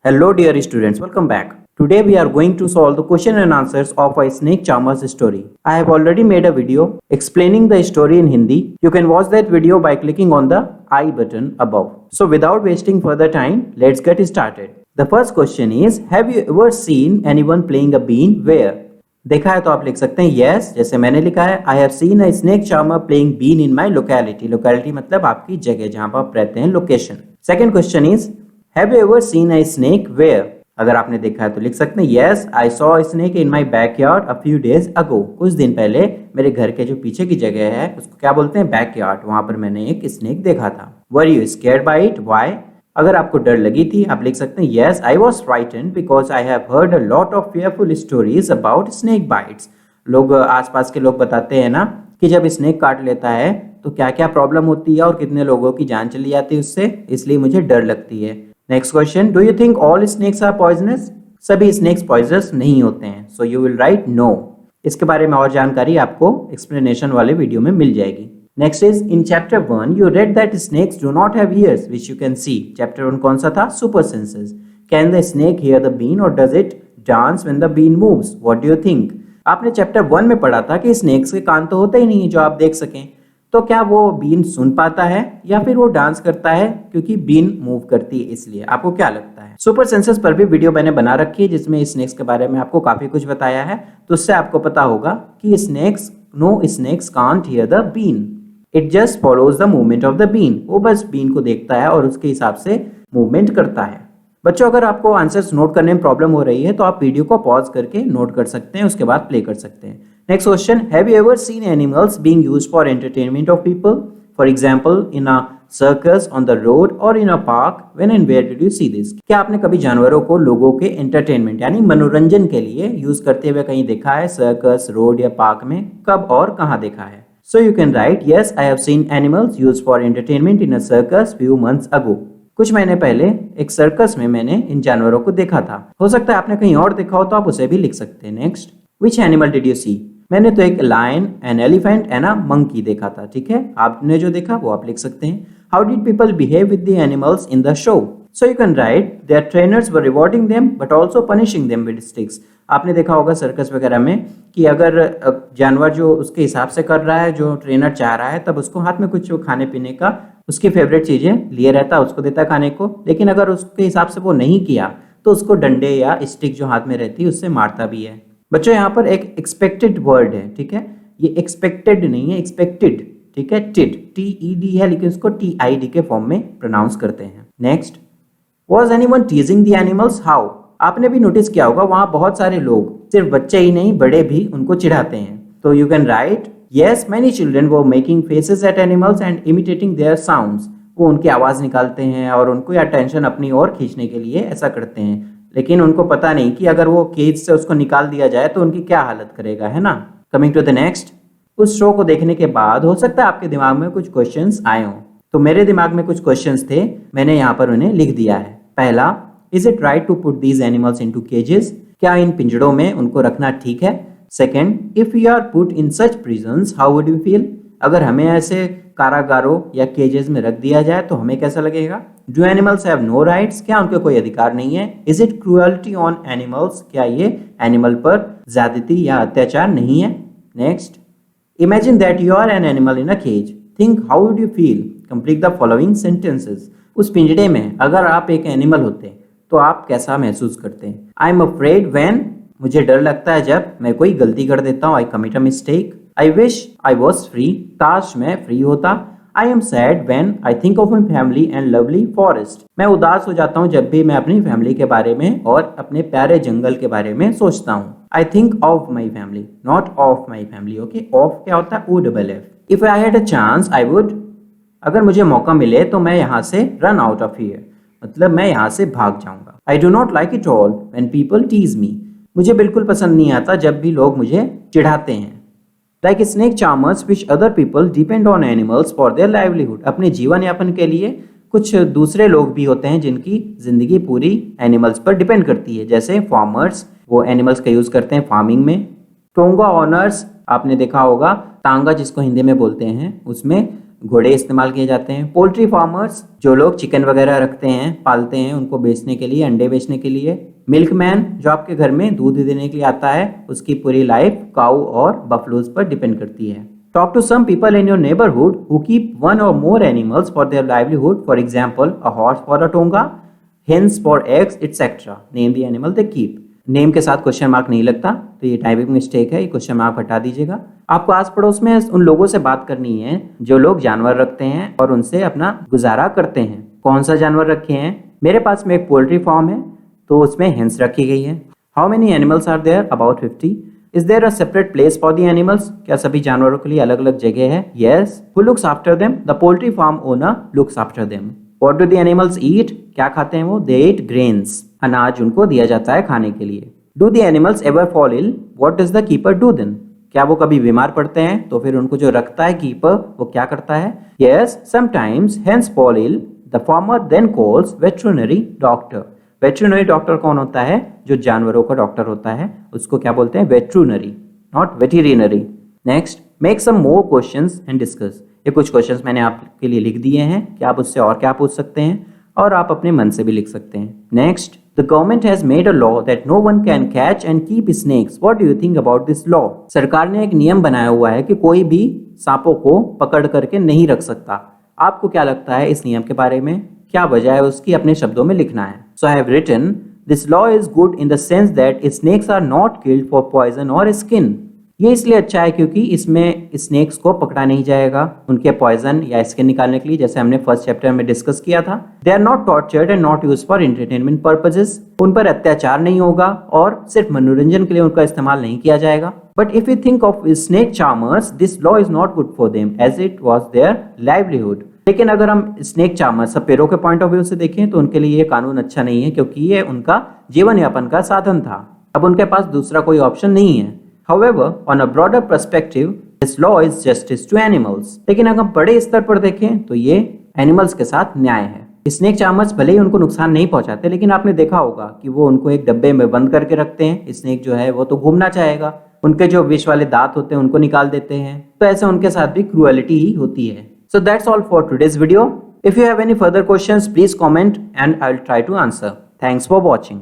Hello dear students, welcome back. Today we are going to solve the question and answers of a snake charmer's story. I have already made a video explaining the story in Hindi. You can watch that video by clicking on the I button above. So without wasting further time, let's get started. The first question is, have you ever seen anyone playing a bean? Where? देखा है तो आप लिख सकते हैं yes, जैसे मैंने लिखा है I have seen a snake charmer playing bean in my locality. Locality मतलब आपकी जगह जहां पर आप रहते हैं, location. Second question is, have you ever seen a snake? Where? अगर आपने देखा है तो लिख सकते हैं yes, I saw a snake in my backyard a few days ago. कुछ दिन पहले मेरे घर के जो पीछे की जगह है उसको क्या बोलते हैं, बैकयार्ड, वहां पर मैंने एक स्नेक देखा था. Were you scared by it? Why? अगर आपको डर लगी थी आप लिख सकते हैं yes, I was frightened because I have heard a lot of fearful stories about snake bites. लोग आसपास के लोग बताते हैं ना कि जब स्नेक काट लेता है तो क्या क्या प्रॉब्लम होती है और कितने लोगों की जान चली जाती है उससे, इसलिए मुझे डर लगती है. Next question, do you think all snakes are poisonous? सभी स्नेक्स पॉइजनस नहीं होते हैं. So you will write no. इसके बारे में और जानकारी आपको एक्सप्लेनेशन वाले वीडियो में मिल जाएगी. Next is in chapter 1 you read that snakes do not have ears which you can see. Chapter 1 कौन सा था? Super senses. Can the snake hear the been और does it dance when the been moves? What do you think? आपने chapter 1 में पढ़ा था कि snacks के कान तो होते ही नहीं जो आप देख सकें, तो क्या वो बीन सुन पाता है या फिर वो डांस करता है क्योंकि बीन मूव करती है इसलिए? आपको क्या लगता है? सुपर सेंसेस पर भी वीडियो मैंने बना रखी है जिसमें स्नेक्स के बारे में आपको काफी कुछ बताया है, तो उससे आपको पता होगा कि snakes can't hear the been, it just follows the movement of the been. वो बस बीन को देखता है और उसके हिसाब से मूवमेंट करता है. बच्चों, अगर आपको आंसर्स नोट करने में प्रॉब्लम हो रही है तो आप वीडियो को पॉज करके नोट कर सकते हैं, उसके बाद प्ले कर सकते हैं. Next question, have you ever seen animals being used for entertainment of people? For example, in a circus, on the road or in a park? When and where did you see this? क्या आपने कभी जानवरों को लोगों के entertainment यानी मनोरंजन के लिए यूज करते हुए कहीं देखा है? सर्कस, रोड या पार्क में? कब और कहाँ देखा है? So you can write, yes, I have seen animals used for entertainment in a circus few months ago. कुछ महीने पहले एक सर्कस में मैंने इन जानवरों को देखा था. हो सकता है आपने कहीं और देखा हो तो आप उसे भी लिख सकते हैं. Next, which animal did you see? मैंने तो एक lion, an elephant and a monkey देखा था. ठीक है, आपने जो देखा वो आप लिख सकते हैं. How did people behave with the animals in the show? So you can write, their trainers were rewarding them but also punishing them with sticks. आपने देखा होगा सर्कस वगैरह में कि अगर जानवर जो उसके हिसाब से कर रहा है, जो ट्रेनर चाह रहा है, तब उसको हाथ में कुछ खाने पीने का, उसकी फेवरेट चीजें लिए रहता है, उसको देता है खाने को. लेकिन अगर उसके हिसाब से वो नहीं किया तो उसको डंडे या स्टिक जो हाथ में रहती है उससे मारता भी है. बच्चों, यहाँ पर एक एक्सपेक्टेड वर्ड है. ठीक है, ये एक्सपेक्टेड नहीं है, एक्सपेक्टेड. ठीक है, टिड, TED है लेकिन उसको TID के फॉर्म में प्रोनाउंस करते हैं. Next, was anyone टीजिंग the animals? How? आपने भी नोटिस किया होगा वहां बहुत सारे लोग, सिर्फ बच्चे ही नहीं बड़े भी उनको चिढ़ाते हैं. तो you can right, yes, many children were making faces at animals and imitating their sounds. वो उनकी आवाज निकालते हैं और उनको या टेंशन अपनी ओर खींचने के लिए ऐसा करते हैं, लेकिन उनको पता नहीं कि अगर वो केज से उसको निकाल दिया जाए तो उनकी क्या हालत करेगा, है ना. कमिंग टू द नेक्स्ट, उस शो को देखने के बाद हो सकता है आपके दिमाग में कुछ क्वेश्चंस आए हों. तो मेरे दिमाग में कुछ क्वेश्चंस थे, मैंने यहाँ पर उन्हें लिख दिया है. पहला, is it right to put these animals into cages? क्या इन पिंजड़ों में उनको रखना ठीक है? Second, if you are put in such prisons how would you feel? अगर हमें ऐसे कारागारों या केजेस में रख दिया जाए तो हमें कैसा लगेगा? Do animals have no rights? क्या उनके कोई अधिकार नहीं है? Is it cruelty on animals? क्या ये एनिमल पर ज्यादती या अत्याचार नहीं है? Next, imagine that you are an animal in a cage, think how would you feel? Complete the following sentences. उस पिंजड़े में अगर आप एक एनिमल होते तो आप कैसा महसूस करते हैं? आई एम अफ्रेड व्हेन, मुझे डर लगता है जब मैं कोई गलती कर देता हूँ. I commit a mistake. I wish I was free, काश मैं फ्री होता. I am sad when I think of my family and lovely forest. मैं उदास हो जाता हूँ जब भी मैं अपनी फैमिली के बारे में और अपने प्यारे जंगल के बारे में सोचता हूँ. I think of my family, not of my family. Okay, of क्या होता है? OFF. If I had a chance I would, अगर मुझे मौका मिले तो मैं यहाँ से रन आउट ऑफ हियर, मतलब मैं यहाँ से भाग जाऊंगा. I do not like it all when people tease me. मुझे बिल्कुल पसंद नहीं आता जब भी लोग मुझे चिढ़ाते हैं. Like snake charmers which other people depend on animals for their livelihood. अपने जीवन यापन के लिए कुछ दूसरे लोग भी होते हैं जिनकी जिंदगी पूरी एनिमल्स पर डिपेंड करती है, जैसे फार्मर्स, वो एनिमल्स का यूज करते हैं फार्मिंग में. टोंगा ऑनर्स, आपने देखा होगा, टांगा जिसको हिंदी में बोलते हैं, उसमें घोड़े इस्तेमाल किए जाते हैं। पोल्ट्री फार्मर्स, जो लोग चिकन वगैरह रखते हैं, पालते हैं उनको बेचने के लिए, अंडे बेचने के लिए। मिल्कमैन, जो आपके घर में दूध देने के लिए आता है, उसकी पूरी लाइफ काऊ और बफलोज पर डिपेंड करती है। Talk to some people in your neighborhood who keep one or more animals for their livelihood. For example, a horse for a tonga, hens for eggs, etc. Name the animal they keep. Name के साथ question mark नहीं लगता, तो ये typing mistake है, ये question mark हटा दीजिएगा। आपको आस पड़ोस में उन लोगों से बात करनी है जो लोग जानवर रखते हैं और उनसे अपना गुजारा करते हैं। कौन सा जानवर रखे हैं? मेरे पास में एक पोल्ट्री फार्म है, तो उसमें हेंस रखी गई है। How many animals are there? About 50। Is there a separate place for the animals? क्या सभी जानवरों के लिए अलग अलग जगह है? Yes. Who looks after them? The poultry farm owner looks after them. What do the animals eat? क्या खाते हैं वो? They eat grains. अनाज उनको दिया जाता है खाने के लिए। Do the animals ever fall ill? What does the keeper do then? क्या वो कभी बीमार पड़ते हैं? तो फिर उनको जो रखता है कीपर, वो क्या करता है? Yes, sometimes hens fall ill. The farmer then calls veterinary doctor. Veterinary doctor कौन होता है? जो जानवरों का डॉक्टर होता है, उसको क्या बोलते हैं? Veterinary, not veterinary. Next, make some more questions and discuss. ये कुछ क्वेश्चंस मैंने आपके लिए लिख दिए हैं कि आप उससे और क्या पूछ सकते हैं, और आप अपने मन से भी लिख सकते हैं। Next, the government has made a law that no one can catch and keep snakes. What do you think about this law? सरकार ने एक नियम बनाया हुआ है कि कोई भी सांपों को पकड़ करके नहीं रख सकता। आपको क्या लगता है इस नियम के बारे में? क्या वजह है उसकी? अपने शब्दों में लिखना है। So I have written, this law is good in the sense that snakes are not killed for poison और स्किन। ये इसलिए अच्छा है क्योंकि इसमें स्नेक्स को पकड़ा नहीं जाएगा उनके पॉइजन या स्किन निकालने के लिए, जैसे हमने फर्स्ट चैप्टर में डिस्कस किया था। They are not tortured and not used for entertainment purposes. उन पर अत्याचार नहीं होगा और सिर्फ मनोरंजन के लिए उनका इस्तेमाल नहीं किया जाएगा। But if you think of snake charmers, this law is not good for them as it was their livelihood. लेकिन अगर हम स्नेक चार्मर्स पेड़ों के पॉइंट ऑफ व्यू से देखें तो उनके लिए ये कानून अच्छा नहीं है, क्योंकि ये उनका जीवन यापन का साधन था। अब उनके पास दूसरा कोई ऑप्शन नहीं है। However, on a broader perspective, this law is justice to animals. लेकिन अगर हम बड़े स्तर पर देखें तो ये एनिमल्स के साथ न्याय है। स्नेक चार्मर्स भले ही उनको नुकसान नहीं पहुंचाते, लेकिन आपने देखा होगा कि वो उनको एक डब्बे में बंद करके रखते हैं। स्नेक जो है वो तो घूमना चाहेगा, उनके जो विष वाले दांत होते हैं उनको निकाल देते हैं, तो ऐसे उनके साथ भी क्रूएलिटी ही होती है। So that's all for today's video. If you have any further questions, please comment and I'll try to answer. Thanks for watching.